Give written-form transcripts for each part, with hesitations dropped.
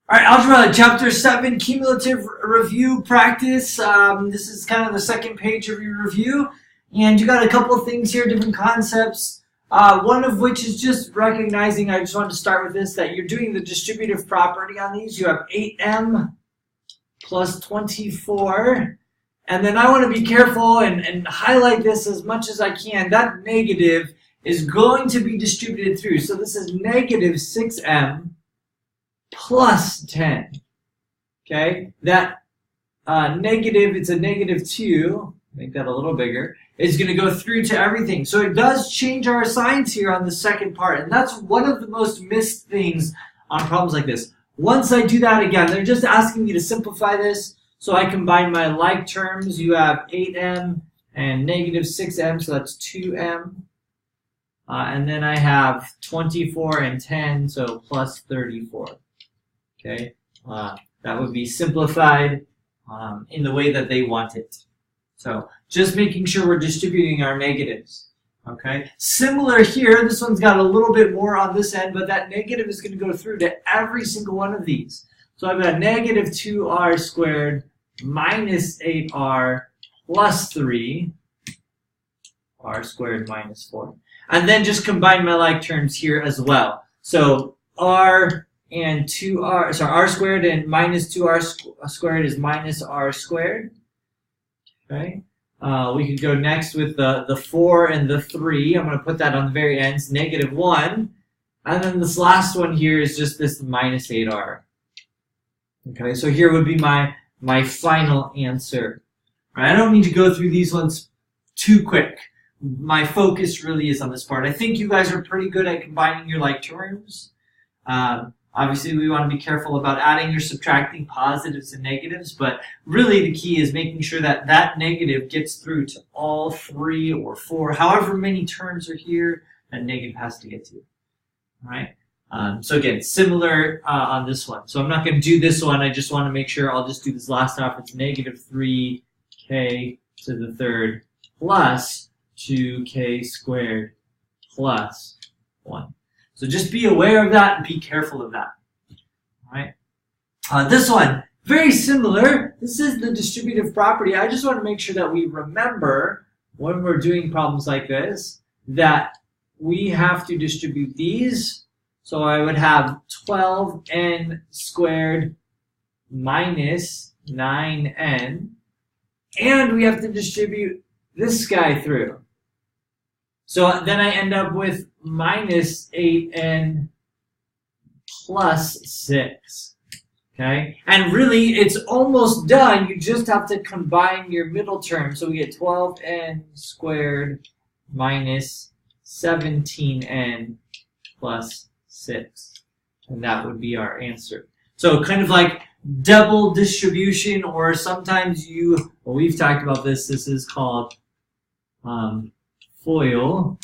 All right, Algebra Chapter 7, Cumulative Review Practice. This is kind of the second page of your review. And you got a couple of things here, different concepts. One of which is just recognizing, I just wanted to start with this, that you're doing the distributive property on these. You have 8m plus 24. And then I want to be careful and highlight this as much as I can. That negative is going to be distributed through. So this is negative 6m plus 10. Okay, that negative, it's a negative 2, make that a little bigger, is going to go through to everything. So it does change our signs here on the second part, and that's one of the most missed things on problems like this. Once I do that again, they're just asking me to simplify this, so I combine my like terms. You have 8m and negative 6m, so that's 2m. And then I have 24 and 10, so plus 34. Okay, that would be simplified in the way that they want it. So just making sure we're distributing our negatives. Okay, similar here, this one's got a little bit more on this end, but that negative is going to go through to every single one of these. So I've got negative 2r squared minus 8r plus 3, r squared minus 4. And then just combine my like terms here as well. So r and 2r, sorry, r squared and minus 2r squared is minus r squared. Okay, we could go next with the 4 and the 3. I'm going to put that on the very ends, negative 1. And then this last one here is just this minus 8r. Okay, so here would be my final answer. All right, I don't need to go through these ones too quick. My focus really is on this part. I think you guys are pretty good at combining your like terms. Obviously, we want to be careful about adding or subtracting positives and negatives, but really the key is making sure that that negative gets through to all 3 or 4, however many terms are here, that negative has to get to. All right. So again, similar on this one. So I'm not going to do this one. I just want to make sure I'll just do this last half. It's negative 3k to the third plus 2k squared plus 1. So just be aware of that and be careful of that. All right. This one, very similar. This is the distributive property. I just want to make sure that we remember when we're doing problems like this that we have to distribute these. So I would have 12n squared minus 9n. And we have to distribute this guy through. So then I end up with minus 8n plus 6. Okay? And really, it's almost done. You just have to combine your middle term. So we get 12n squared minus 17n plus 6. And that would be our answer. So kind of like double distribution, or sometimes well, we've talked about this. This is called FOIL,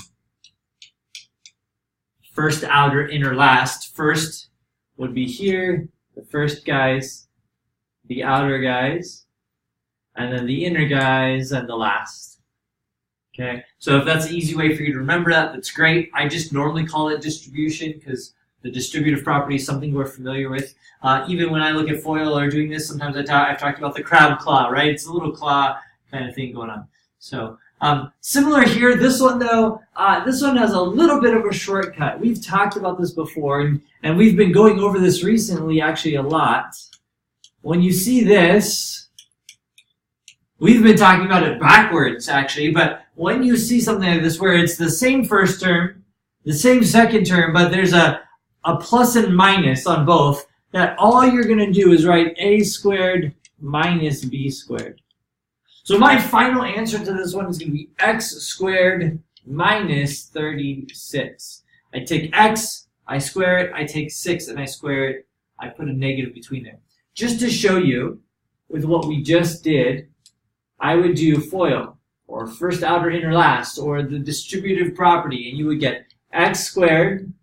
first, outer, inner, last. First would be here, the first guys, the outer guys, and then the inner guys, and the last. Okay, so if that's an easy way for you to remember that, that's great. I just normally call it distribution because the distributive property is something we're familiar with. Even when I look at FOIL or doing this, sometimes I've talked about the crab claw, right? It's a little claw kind of thing going on. So similar here, this one though, this one has a little bit of a shortcut. We've talked about this before, and we've been going over this recently actually a lot. When you see this, we've been talking about it backwards actually, but when you see something like this where it's the same first term, the same second term, but there's a plus and minus on both, that all you're going to do is write a squared minus b squared. So my final answer to this one is going to be x squared minus 36. I take x, I square it, I take 6 and I square it, I put a negative between them. Just to show you, with what we just did, I would do FOIL, or first, outer, inner, last, or the distributive property, and you would get x squared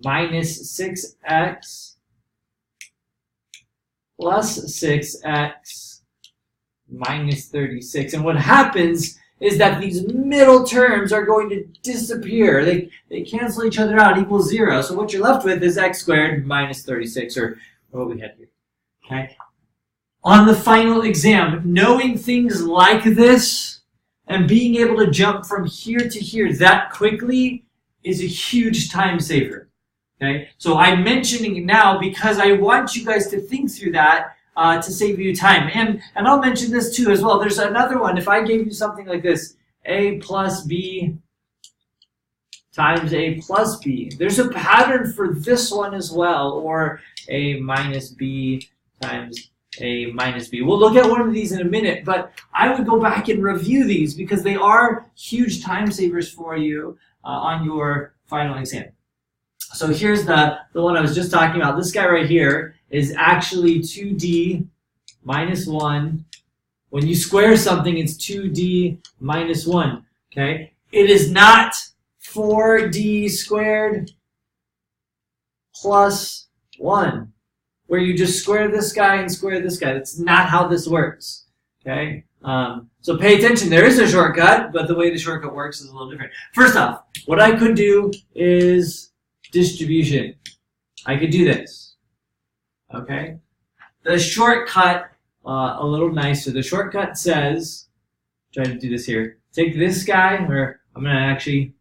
minus 6x plus 6x minus 36. And what happens is that these middle terms are going to disappear. They cancel each other out, equals 0. So what you're left with is x squared minus 36, or what we had here. Okay. On the final exam, knowing things like this and being able to jump from here to here that quickly is a huge time saver. Okay. So I'm mentioning it now because I want you guys to think through that to save you time. And I'll mention this too as well. There's another one. If I gave you something like this, a plus b times a plus b. There's a pattern for this one as well, or a minus b times a minus b. We'll look at one of these in a minute, but I would go back and review these because they are huge time savers for you on your final exam. So here's the one I was just talking about. This guy right here is actually 2d minus 1. When you square something, it's 2d minus 1. Okay? It is not 4d squared plus 1, where you just square this guy and square this guy. That's not how this works. Okay? So pay attention. There is a shortcut, but the way the shortcut works is a little different. First off, what I could do is distribution. I could do this. Okay? The shortcut, a little nicer. The shortcut says, try to do this here. Take this guy, or I'm going to actually,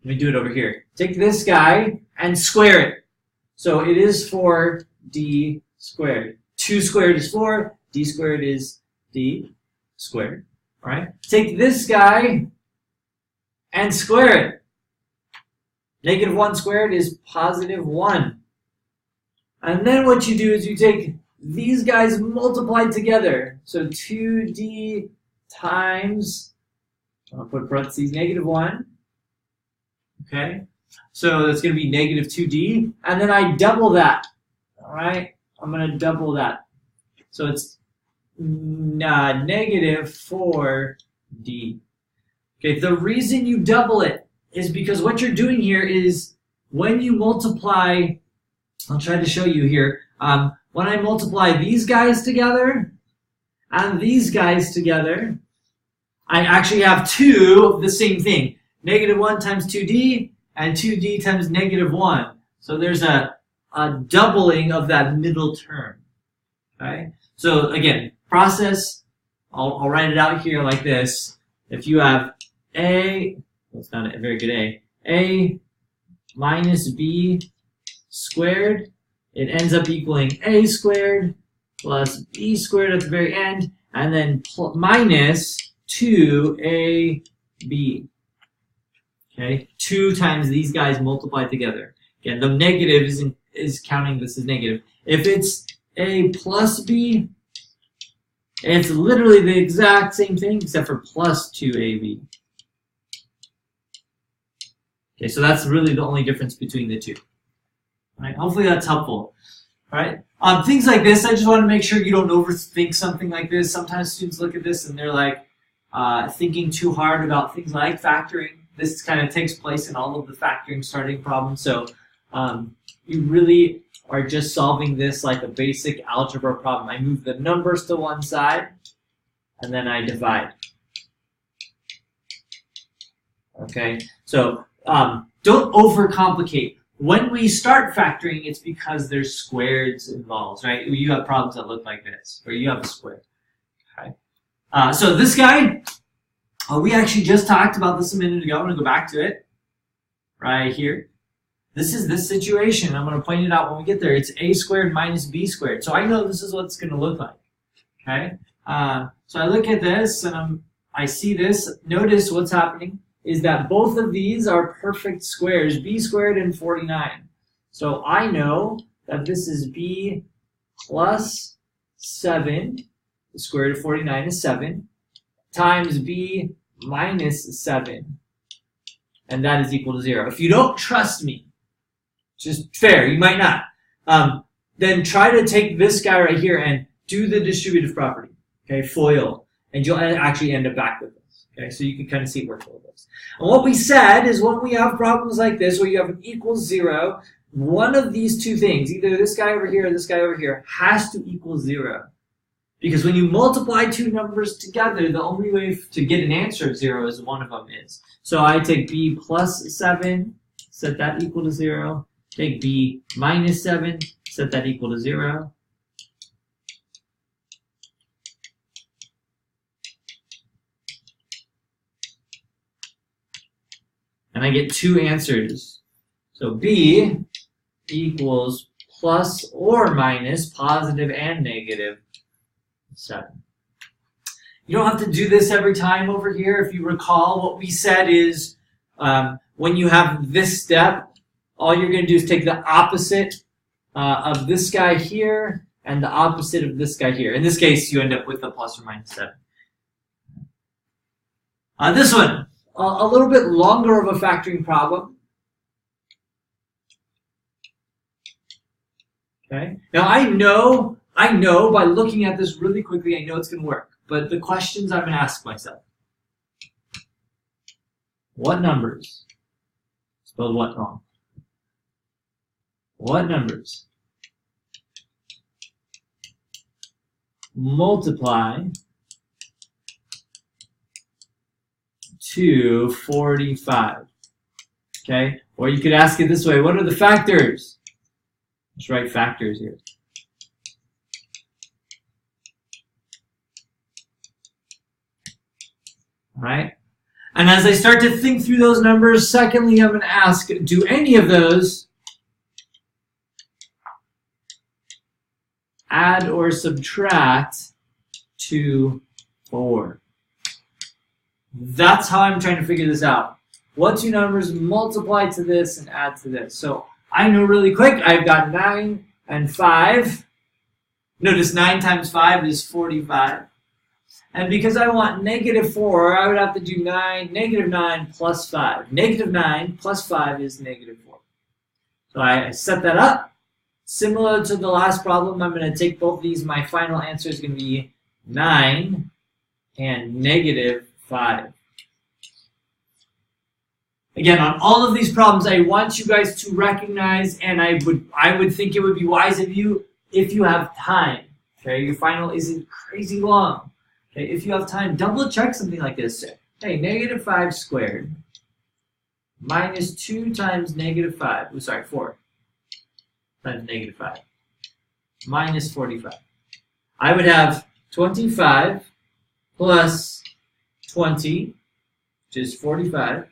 let me do it over here. Take this guy and square it. So it is 4d squared. 2 squared is 4. D squared is d squared. All right? Take this guy and square it. Negative 1 squared is positive 1. And then what you do is you take these guys multiplied together. So 2d times, I'll put parentheses, negative 1. Okay? So that's going to be negative 2d. And then I double that. All right? I'm going to double that. So it's negative 4d. Okay, the reason you double it is because what you're doing here is when you multiply, I'll try to show you here, when I multiply these guys together and these guys together, I actually have 2 of the same thing. Negative 1 times 2d and 2d times negative 1. So there's a doubling of that middle term. Okay? So again, process, I'll write it out here like this. If you have a, that's not a very good a minus b squared, it ends up equaling a squared plus b squared at the very end, and then minus 2ab. Okay, 2 times these guys multiplied together. Again, the negative is counting this as negative. If it's a plus b, it's literally the exact same thing except for plus 2ab. Okay, so that's really the only difference between the two. All right, hopefully that's helpful. All right, things like this, I just want to make sure you don't overthink something like this. Sometimes students look at this and they're like thinking too hard about things like factoring. This kind of takes place in all of the factoring starting problems. So you really are just solving this like a basic algebra problem. I move the numbers to one side and then I divide. Okay, so don't overcomplicate. When we start factoring, it's because there's squareds involved, right? You have problems that look like this, where you have a square. Okay. So this guy, we actually just talked about this a minute ago. I'm going to go back to it right here. This is this situation. I'm going to point it out when we get there. It's a squared minus b squared. So I know this is what it's going to look like. Okay. So I look at this and I see this. Notice what's happening is that both of these are perfect squares, b squared and 49. So I know that this is b plus 7, the square root of 49 is 7, times b minus 7, and that is equal to 0. If you don't trust me, just fair, you might not, then try to take this guy right here and do the distributive property, okay, FOIL, and you'll actually end up back with this. Okay, so you can kind of see where FOIL goes. And what we said is when we have problems like this, where you have an equals 0, one of these two things, either this guy over here or this guy over here, has to equal 0. Because when you multiply two numbers together, the only way to get an answer of 0 is one of them is. So I take b plus 7, set that equal to 0. Take b minus 7, set Set that equal to 0. And I get 2 answers. So B equals plus or minus positive and negative 7. You don't have to do this every time over here. If you recall, what we said is when you have this step, all you're going to do is take the opposite of this guy here and the opposite of this guy here. In this case, you end up with the plus or minus 7. This one, a little bit longer of a factoring problem. Okay. Now I know by looking at this really quickly, I know it's going to work. But the questions I'm going to ask myself: what numbers? Spelled what wrong? What numbers multiply to 45? Okay. Or you could ask it this way: what are the factors? Let's write factors here. All right? And as I start to think through those numbers, secondly, I'm going to ask, do any of those add or subtract to 4? That's how I'm trying to figure this out. What two numbers multiply to this and add to this? So I know really quick, I've got 9 and 5. Notice 9 times 5 is 45. And because I want negative 4, I would have to do negative 9 plus 5. Negative 9 plus 5 is negative 4. So I set that up. Similar to the last problem, I'm going to take both of these. My final answer is going to be 9 and negative 5. Again, on all of these problems, I want you guys to recognize, and I would think it would be wise of you if you have time. Okay, your final isn't crazy long. Okay, if you have time, double check something like this. Hey, negative 5 squared minus 2 times negative 5. Oh, sorry, 4 times negative 5 minus 45. I would have 25 plus 20, which is 45.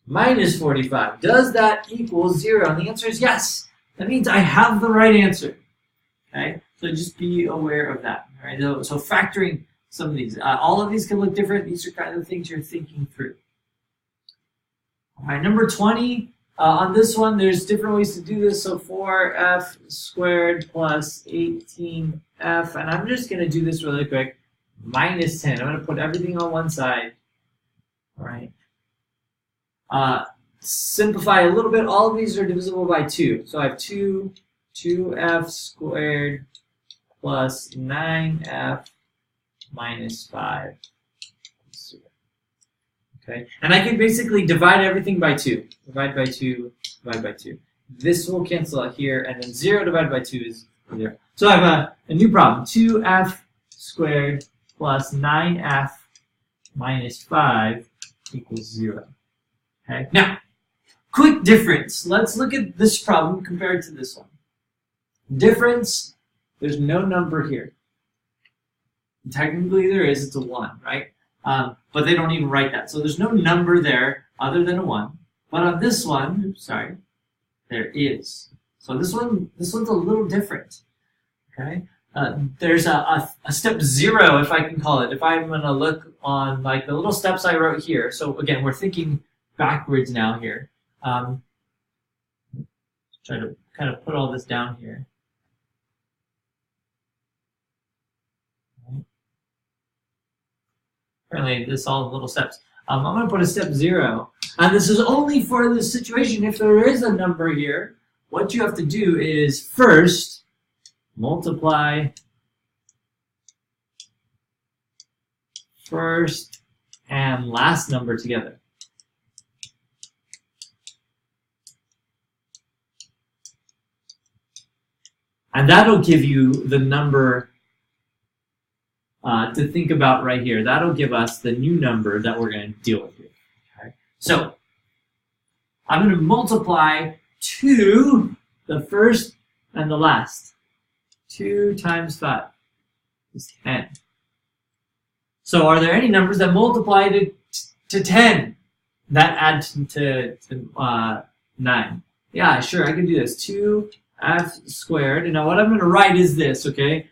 Minus 45. Does that equal 0? And the answer is yes. That means I have the right answer. Okay? So just be aware of that. All right? So factoring some of these. All of these can look different. These are kind of the things you're thinking through. All right, number 20. On this one, there's different ways to do this. So 4f squared plus 18f. And I'm just going to do this really quick. Minus 10. I'm going to put everything on one side. All right. Simplify a little bit. All of these are divisible by 2. So I have 2f squared plus 9f minus 5. Okay, and I can basically divide everything by 2. Divide by 2, divide by 2. This will cancel out here, and then 0 divided by 2 is 0. So I have a new problem. 2f squared plus 9f minus 5 equals 0. Okay. Now, quick difference. Let's look at this problem compared to this one. Difference, there's no number here. Technically there is, it's a 1, right? But they don't even write that. So there's no number there other than a 1. But on this one, oops, sorry, there is. So this one's a little different. Okay? There's a step 0, if I can call it. If I'm going to look on like the little steps I wrote here. So again, we're thinking backwards now here. Try to kind of put all this down here. Apparently, this is all little steps. I'm going to put a step 0. And this is only for this situation. If there is a number here, what you have to do is first multiply first and last number together. And that'll give you the number to think about right here. That'll give us the new number that we're going to deal with here. Okay? So I'm going to multiply 2 the first and the last. 2 times 5 is 10. So are there any numbers that multiply to 10 that add to 9? Yeah, sure, I can do this. 2f squared. And now what I'm going to write is this, okay?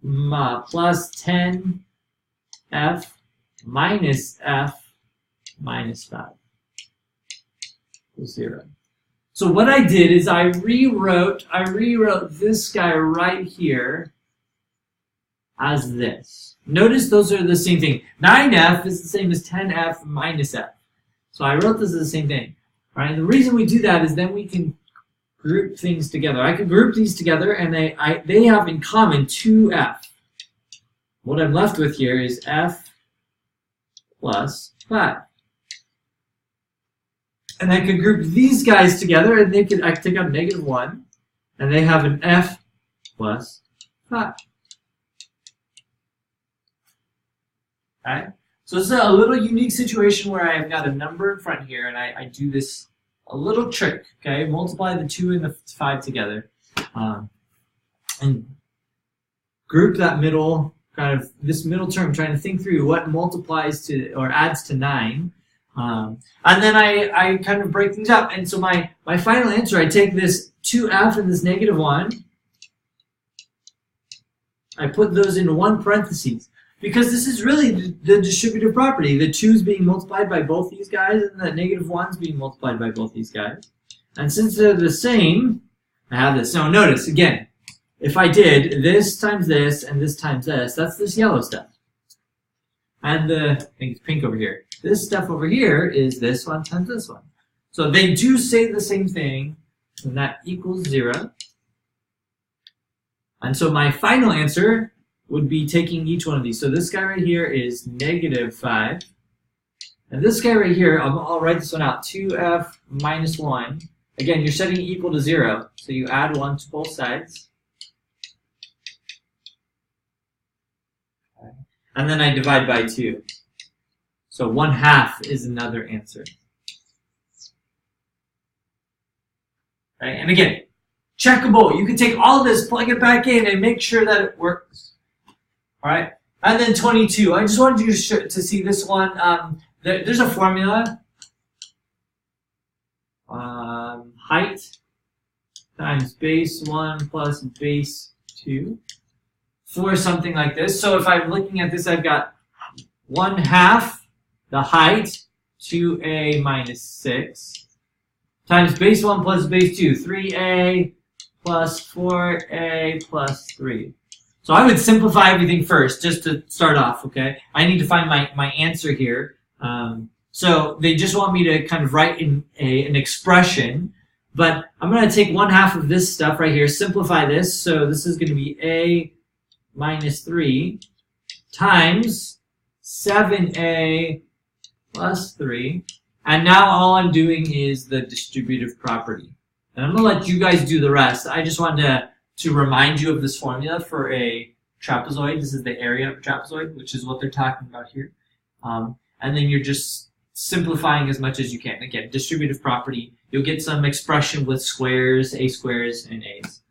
Plus 10f minus f minus 5 equals 0. So what I did is I rewrote this guy right here as this. Notice those are the same thing. 9f is the same as 10f minus f. So I wrote this as the same thing. Right? And the reason we do that is then we can group things together. I can group these together and they have in common 2f. What I'm left with here is f plus 5. And I could group these guys together and I could take out -1 and they have an f plus 5. Okay? So this is a little unique situation where I've got a number in front here and I do this a little trick, okay? Multiply the 2 and the 5 together and group that middle, this middle term, trying to think through what multiplies to or adds to 9. And then I kind of break things up. And so my final answer, I take this 2f and this -1, I put those into one parentheses. Because this is really the distributive property. The 2's being multiplied by both these guys, and the -1's being multiplied by both these guys. And since they're the same, I have this. Now notice, again, if I did this times this and this times this, that's this yellow stuff. And I think it's pink over here. This stuff over here is this one times this one. So they do say the same thing, and that equals 0. And so my final answer would be taking each one of these. So this guy right here is -5. And this guy right here, I'll write this one out, 2f minus 1. Again, you're setting it equal to 0, so you add 1 to both sides. Okay. And then I divide by 2. So 1/2 is another answer. Okay. And again, checkable. You can take all this, plug it back in, and make sure that it works. All right, and then 22. I just wanted you to see this one. There's a formula. Height times base 1 plus base 2 for something like this. So if I'm looking at this, I've got 1/2 the height, 2a minus 6, times base 1 plus base 2, 3a plus 4a plus 3. So I would simplify everything first, just to start off, okay? I need to find my answer here. So they just want me to kind of write in an expression, but I'm going to take 1/2 of this stuff right here, simplify this. So this is going to be a minus 3 times 7a plus 3. And now all I'm doing is the distributive property. And I'm going to let you guys do the rest. I just wanted to remind you of this formula for a trapezoid. This is the area of a trapezoid, which is what they're talking about here. And then you're just simplifying as much as you can. Again, distributive property. You'll get some expression with squares, a squares, and a's.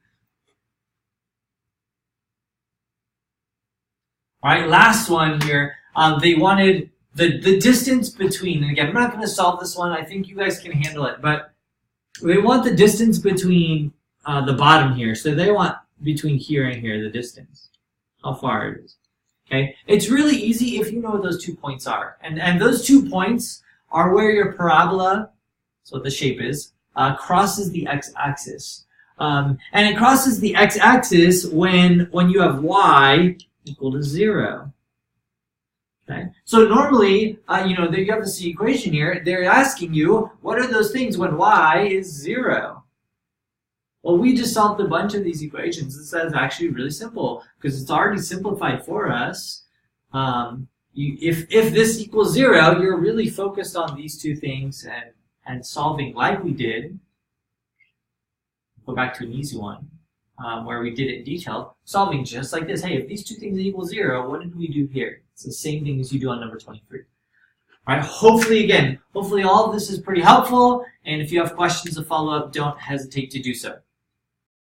All right, last one here. They wanted the distance between, and again, I'm not going to solve this one. I think you guys can handle it, but they want the distance between the bottom here. So they want between here and here, the distance, how far it is. Okay, it's really easy if you know what those 2 points are. And those 2 points are where your parabola, that's what the shape is, crosses the x-axis. And it crosses the x-axis when you have y equal to 0. Okay, so normally, you have this equation here. They're asking you, what are those things when y is 0? Well, we just solved a bunch of these equations. This is actually really simple because it's already simplified for us. If this equals 0, you're really focused on these 2 things and solving like we did. Go back to an easy one where we did it in detail. Solving just like this. Hey, if these 2 things equal 0, what did we do here? It's the same thing as you do on number 23. All right, hopefully all of this is pretty helpful, and if you have questions to follow up, don't hesitate to do so.